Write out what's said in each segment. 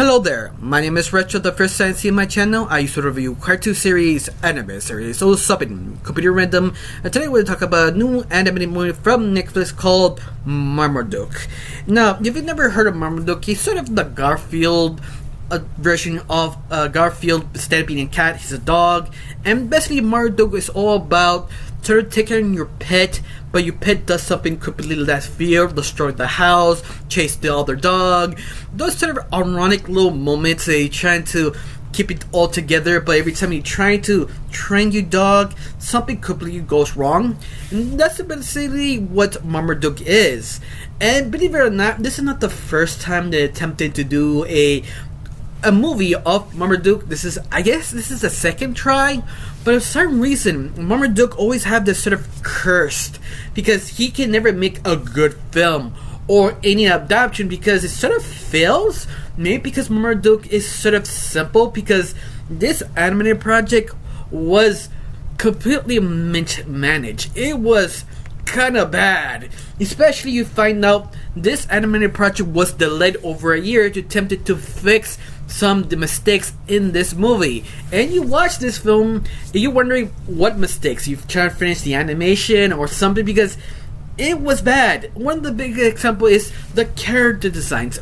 Hello there, my name is Retro, the first time seeing my channel. I used to review cartoon series, anime series, so something computer random, and today we're going to talk about a new animated movie from Netflix called Marmaduke. Now, if you've never heard of Marmaduke, he's sort of the Garfield version of Garfield instead of being a cat, he's a dog, and basically Marmaduke is all about sort of taking care of your pet, but your pet does something completely left field, destroy the house, chase the other dog. Those sort of ironic little moments that you're trying to keep it all together, but every time you're trying to train your dog, something completely goes wrong. And that's basically what Marmaduke is. And believe it or not, this is not the first time they attempted to do a movie of Marmaduke. I guess this is the second try, but for some reason Marmaduke always have this sort of cursed, because he can never make a good film or any adaptation because it sort of fails. Maybe because Marmaduke is sort of simple, because this animated project was completely mismanaged. It was kind of bad, especially you find out this animated project was delayed over a year to attempt to fix some of the mistakes in this movie. And you watch this film and you're wondering what mistakes. You've tried to finish the animation or something, because it was bad. One of the big examples is the character designs.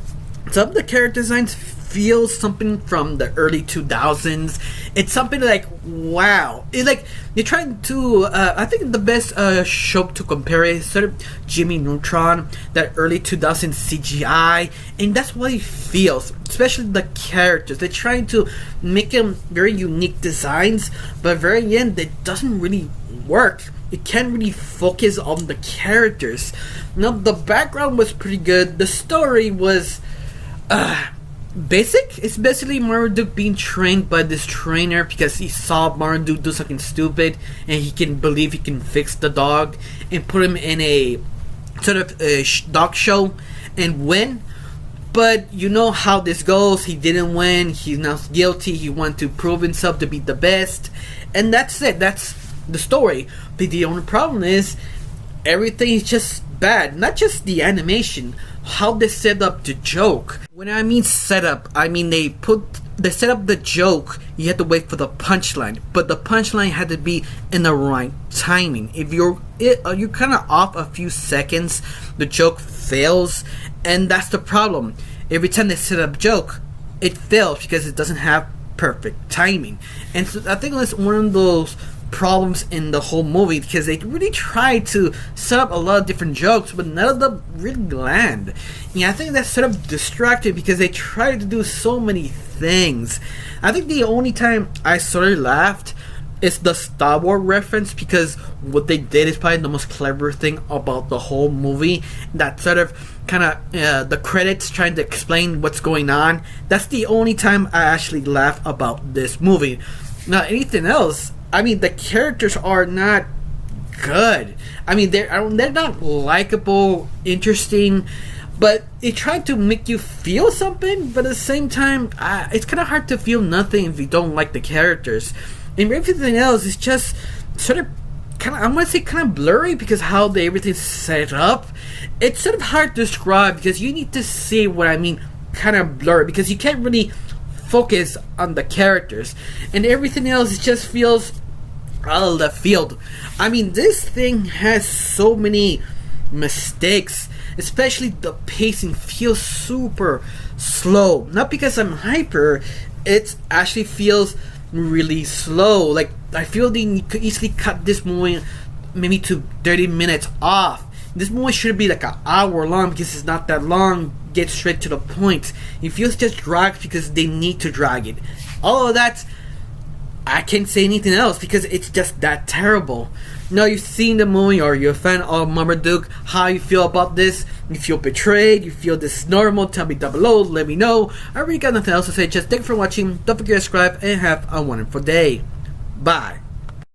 Some of the character designs feel something from the early 2000s. It's something like, wow. It's like you're trying to, I think the best show to compare it is sort of Jimmy Neutron, that early 2000s CGI, and that's what it feels, especially the characters. They're trying to make them very unique designs, but very in the end, it doesn't really work. It can't really focus on the characters. Now, the background was pretty good. The story was basic. It's basically Marmaduke being trained by this trainer because he saw Marmaduke do something stupid and he can believe he can fix the dog and put him in a sort of a dog show and win. But you know how this goes. He didn't win. He's now guilty. He wanted to prove himself to be the best, and that's it. That's the story. But the only problem is everything is just bad. Not just the animation, how they set up the joke. When I mean set up, I mean they set up the joke. You had to wait for the punchline, but the punchline had to be in the right timing. If you're kind of off a few seconds, the joke fails, and that's the problem. Every time they set up a joke, it fails because it doesn't have perfect timing. And so I think that's one of those problems in the whole movie, because they really tried to set up a lot of different jokes, but none of them really land. Yeah, I think that's sort of distracting because they tried to do so many things. I think the only time I sort of laughed is the Star Wars reference, because what they did is probably the most clever thing about the whole movie. That sort of kind of the credits trying to explain what's going on. That's the only time I actually laughed about this movie. Now, anything else, I mean, the characters are not good. I mean, they're not likable, interesting, but they try to make you feel something, but at the same time, it's kind of hard to feel nothing if you don't like the characters. And everything else is just sort of kind of, I want to say kind of blurry, because how everything's set up. It's sort of hard to describe because you need to see what I mean, kind of blurry, because you can't really focus on the characters, and everything else just feels out of left field. I mean, this thing has so many mistakes, especially the pacing feels super slow. Not because I'm hyper, it actually feels really slow. Like, I feel they could easily cut this movie maybe to 30 minutes off. This movie should be like an hour long, because it's not that long. Get straight to the point. It feels just dragged because they need to drag it. All of that, I can't say anything else because it's just that terrible. Now you've seen the movie, or you're a fan of Marmaduke, how you feel about this? You feel betrayed? You feel this is normal? Tell me down below. Let me know. I really got nothing else to say. Just thanks for watching. Don't forget to subscribe and have a wonderful day. Bye.